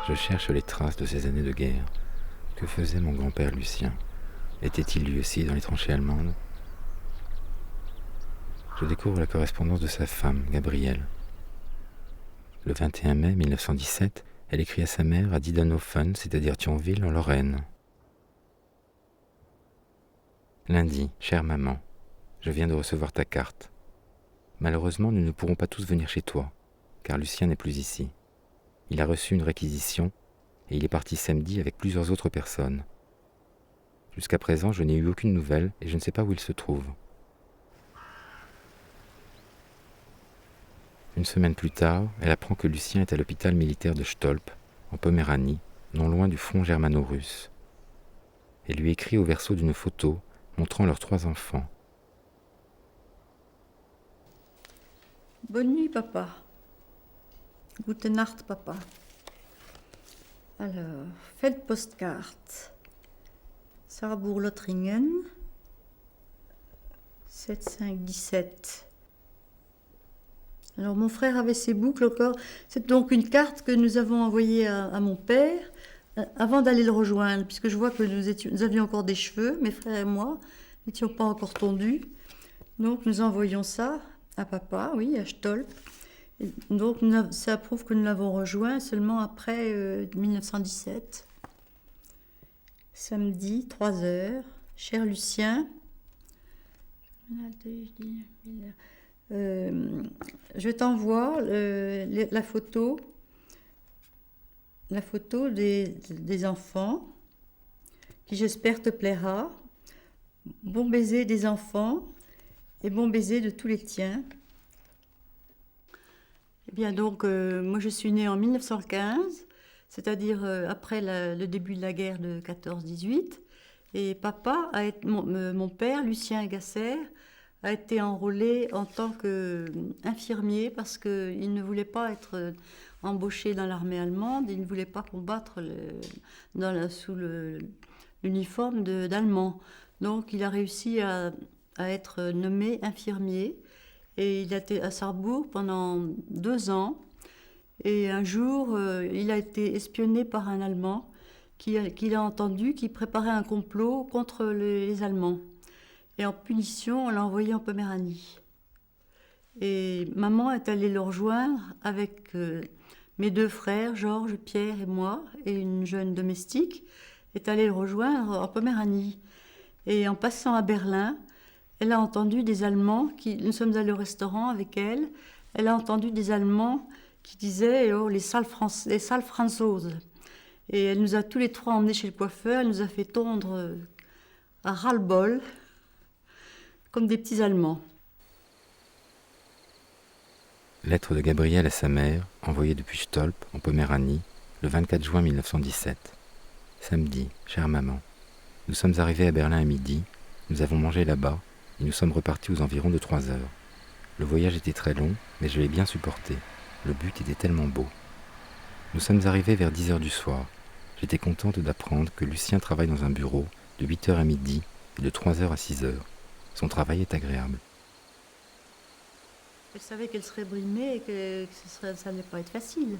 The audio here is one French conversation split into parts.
Je cherche les traces de ces années de guerre. Que faisait mon grand-père Lucien? Était-il lui aussi dans les tranchées allemandes? Je découvre la correspondance de sa femme, Gabrielle. Le 21 mai 1917, elle écrit à sa mère à Diedenhofen, c'est-à-dire Thionville, en Lorraine. Lundi, chère maman, je viens de recevoir ta carte. Malheureusement, nous ne pourrons pas tous venir chez toi, car Lucien n'est plus ici. Il a reçu une réquisition et il est parti samedi avec plusieurs autres personnes. Jusqu'à présent, je n'ai eu aucune nouvelle et je ne sais pas où il se trouve. Une semaine plus tard, elle apprend que Lucien est à l'hôpital militaire de Stolp, en Poméranie, non loin du front germano-russe. Elle lui écrit au verso d'une photo montrant leurs 3 enfants. Bonne nuit, papa. Gute Nacht, papa. Alors, Feldpostkarte. Sarrebourg-Lothringen. 7517. Alors, mon frère avait ses boucles encore. C'est donc une carte que nous avons envoyée à mon père avant d'aller le rejoindre, puisque je vois que nous avions encore des cheveux, mes frères et moi, n'étions pas encore tondus. Donc, nous envoyons ça à papa, oui, à Stolp. Et donc, ça prouve que nous l'avons rejoint seulement après 1917. Samedi, 3h. Cher Lucien, je t'envoie la photo des enfants, qui j'espère te plaira. Bon baiser des enfants et bon baiser de tous les tiens. Eh bien donc, moi je suis née en 1915, c'est-à-dire après le début de la guerre de 14-18. Et papa, mon père, Lucien Gasser, a été enrôlé en tant qu'infirmier parce qu'il ne voulait pas être embauché dans l'armée allemande, il ne voulait pas combattre sous l'uniforme d'Allemands. Donc il a réussi à être nommé infirmier et il a été à Sarrebourg pendant 2 ans. Et un jour, il a été espionné par un Allemand qu'il a entendu qui préparait un complot contre les Allemands. Et en punition, on l'a envoyé en Poméranie. Et maman est allée le rejoindre avec mes 2 frères, Georges, Pierre et moi, et une jeune domestique, est allée le rejoindre en Poméranie. Et en passant à Berlin, elle a entendu des Allemands, nous sommes allés au restaurant avec elle, elle a entendu des Allemands qui disaient « Oh, les sales Franzoses ». Et elle nous a tous les 3 emmenés chez le coiffeur, elle nous a fait tondre à ras-le-bol, comme des petits Allemands. Lettre de Gabrielle à sa mère, envoyée depuis Stolp, en Poméranie, le 24 juin 1917. Samedi, chère maman. Nous sommes arrivés à Berlin à midi, nous avons mangé là-bas, et nous sommes repartis aux environs de 3 heures. Le voyage était très long, mais je l'ai bien supporté. Le but était tellement beau. Nous sommes arrivés vers 10h du soir. J'étais contente d'apprendre que Lucien travaille dans un bureau de 8h à midi et de 3h à 6h. Son travail est agréable. Elle savait qu'elle serait brimée et que ça n'allait pas être facile.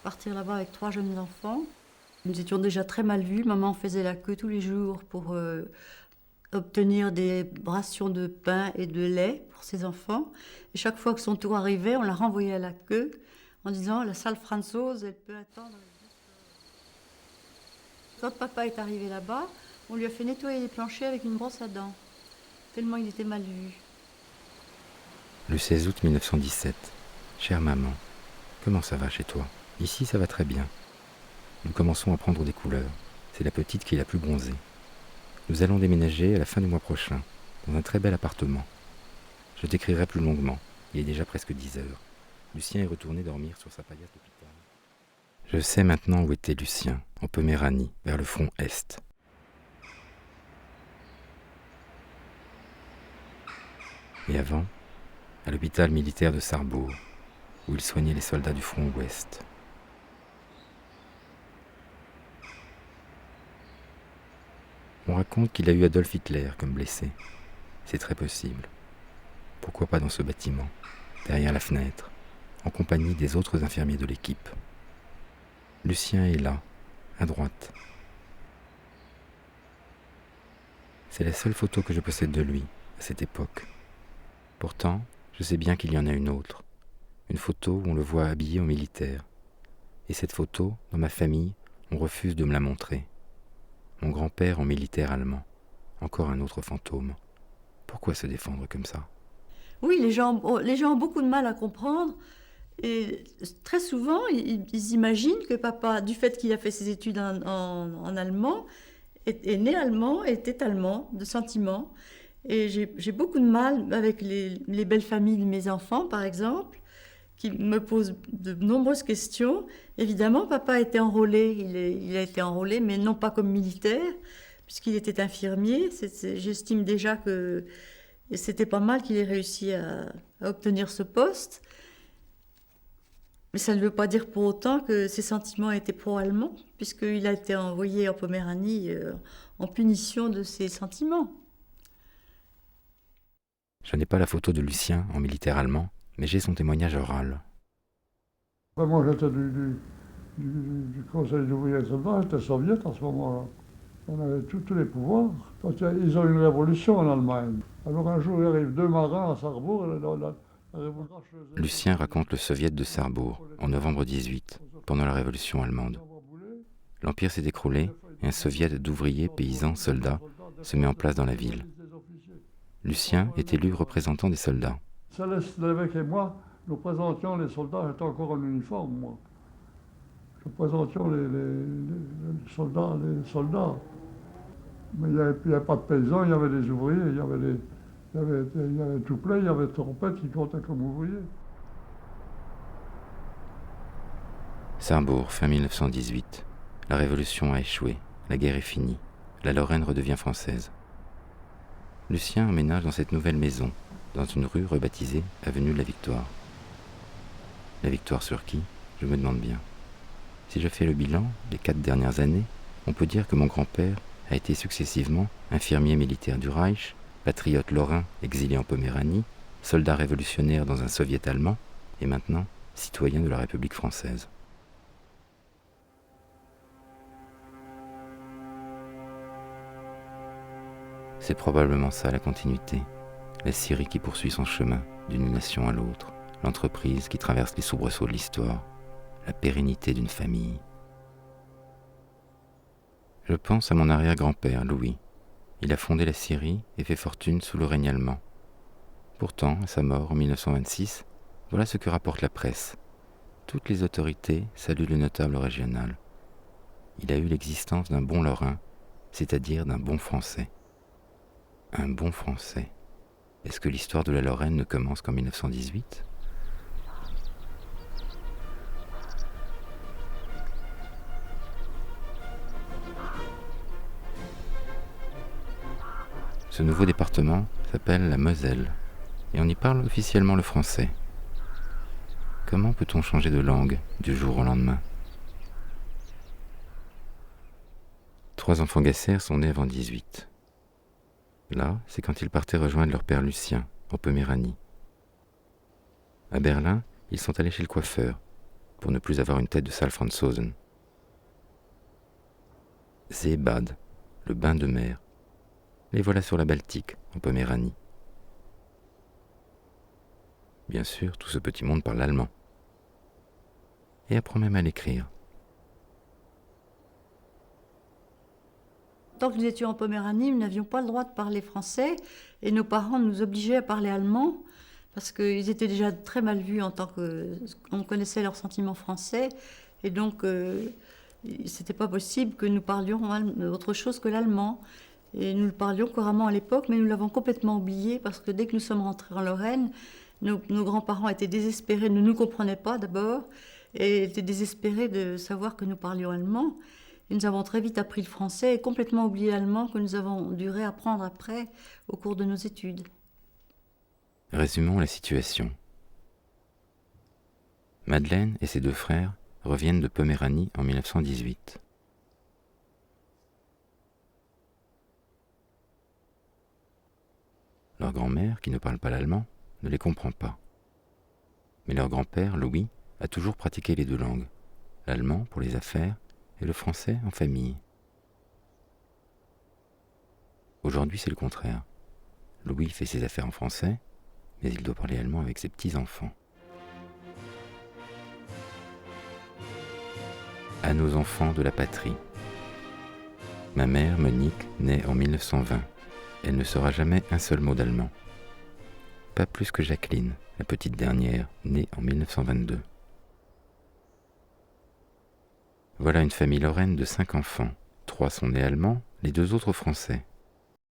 Partir là-bas avec 3 jeunes enfants. Nous étions déjà très mal vus. Maman faisait la queue tous les jours pour obtenir des rations de pain et de lait pour ses enfants. Et chaque fois que son tour arrivait, on la renvoyait à la queue en disant « La sale Franzose, elle peut attendre ». Quand papa est arrivé là-bas, on lui a fait nettoyer les planchers avec une brosse à dents, tellement il était mal vu. Le 16 août 1917. Chère maman, comment ça va chez toi? Ici, ça va très bien. Nous commençons à prendre des couleurs. C'est la petite qui est la plus bronzée. Nous allons déménager à la fin du mois prochain, dans un très bel appartement. Je t'écrirai plus longuement. Il est déjà presque 10h. Lucien est retourné dormir sur sa paillasse d'hôpital. Je sais maintenant où était Lucien, en Poméranie, vers le front Est. Et avant, à l'hôpital militaire de Sarrebourg, où il soignait les soldats du front Ouest. On raconte qu'il a eu Adolf Hitler comme blessé. C'est très possible. Pourquoi pas dans ce bâtiment, derrière la fenêtre, en compagnie des autres infirmiers de l'équipe. Lucien est là, à droite. C'est la seule photo que je possède de lui, à cette époque. Pourtant, je sais bien qu'il y en a une autre. Une photo où on le voit habillé en militaire. Et cette photo, dans ma famille, on refuse de me la montrer. Mon grand-père en militaire allemand. Encore un autre fantôme. Pourquoi se défendre comme ça? Oui, les gens ont beaucoup de mal à comprendre. Et très souvent, ils imaginent que papa, du fait qu'il a fait ses études en allemand, est né allemand, était allemand, de sentiment. Et j'ai beaucoup de mal avec les belles familles de mes enfants, par exemple, qui me posent de nombreuses questions. Évidemment, papa a été enrôlé, il a été enrôlé, mais non pas comme militaire, puisqu'il était infirmier. J'estime déjà que c'était pas mal qu'il ait réussi à obtenir ce poste. Mais ça ne veut pas dire pour autant que ses sentiments étaient pro-allemands, puisqu'il a été envoyé en Poméranie en punition de ses sentiments. Je n'ai pas la photo de Lucien en militaire allemand, mais j'ai son témoignage oral. Moi, j'étais du Conseil d'ouvriers soldats, j'étais soviète à ce moment-là. On avait tous les pouvoirs. Quand ils ont eu une révolution en Allemagne. Alors un jour, il arrive deux marins à Sarrebourg. La révolution... Lucien raconte le soviet de Sarrebourg, en novembre 18, pendant la révolution allemande. L'Empire s'est écroulé et un soviet d'ouvriers, paysans, soldats se met en place dans la ville. Lucien est élu représentant des soldats. Céleste Lévesque et moi, nous présentions les soldats, j'étais encore en uniforme, moi. Nous présentions les soldats. Mais il n'y avait pas de paysans, il y avait des ouvriers, il y avait tout plein, il y avait trompette qui comptaient comme ouvriers. Sarrebourg, fin 1918. La révolution a échoué, la guerre est finie, la Lorraine redevient française. Lucien emménage dans cette nouvelle maison, dans une rue rebaptisée Avenue de la Victoire. La victoire sur qui? Je me demande bien. Si je fais le bilan des 4 dernières années, on peut dire que mon grand-père a été successivement infirmier militaire du Reich, patriote lorrain exilé en Poméranie, soldat révolutionnaire dans un soviet allemand, et maintenant citoyen de la République française. C'est probablement ça la continuité, la Syrie qui poursuit son chemin d'une nation à l'autre, l'entreprise qui traverse les soubresauts de l'histoire, la pérennité d'une famille. Je pense à mon arrière-grand-père, Louis. Il a fondé la Syrie et fait fortune sous le règne allemand. Pourtant, à sa mort en 1926, voilà ce que rapporte la presse. Toutes les autorités saluent le notable régional. Il a eu l'existence d'un bon Lorrain, c'est-à-dire d'un bon Français. Un bon Français. Est-ce que l'histoire de la Lorraine ne commence qu'en 1918 ? Ce nouveau département s'appelle la Moselle et on y parle officiellement le français. Comment peut-on changer de langue du jour au lendemain ? 3 enfants Gasser sont nés avant 18. Là, c'est quand ils partaient rejoindre leur père Lucien, en Poméranie. À Berlin, ils sont allés chez le coiffeur, pour ne plus avoir une tête de sale Franzosen. Seebad, le bain de mer. Les voilà sur la Baltique, en Poméranie. Bien sûr, tout ce petit monde parle allemand. Et apprend même à l'écrire. Tant que nous étions en Poméranie, nous n'avions pas le droit de parler français et nos parents nous obligeaient à parler allemand parce qu'ils étaient déjà très mal vus en tant qu'on connaissait leurs sentiments français et donc c'était pas possible que nous parlions autre chose que l'allemand. Et nous le parlions couramment à l'époque, mais nous l'avons complètement oublié parce que dès que nous sommes rentrés en Lorraine, nos grands-parents étaient désespérés, ne nous comprenaient pas d'abord et étaient désespérés de savoir que nous parlions allemand. Et nous avons très vite appris le français et complètement oublié l'allemand que nous avons dû réapprendre après au cours de nos études. Résumons la situation. Madeleine et ses 2 frères reviennent de Poméranie en 1918. Leur grand-mère, qui ne parle pas l'allemand, ne les comprend pas. Mais leur grand-père, Louis, a toujours pratiqué les 2 langues. l'allemand pour les affaires et le français en famille. Aujourd'hui, c'est le contraire. Louis fait ses affaires en français, mais il doit parler allemand avec ses petits-enfants. À nos enfants de la patrie. Ma mère, Monique, naît en 1920. Elle ne saura jamais un seul mot d'allemand. Pas plus que Jacqueline, la petite dernière, née en 1922. Voilà une famille lorraine de 5 enfants. 3 sont nés allemands, les 2 autres français.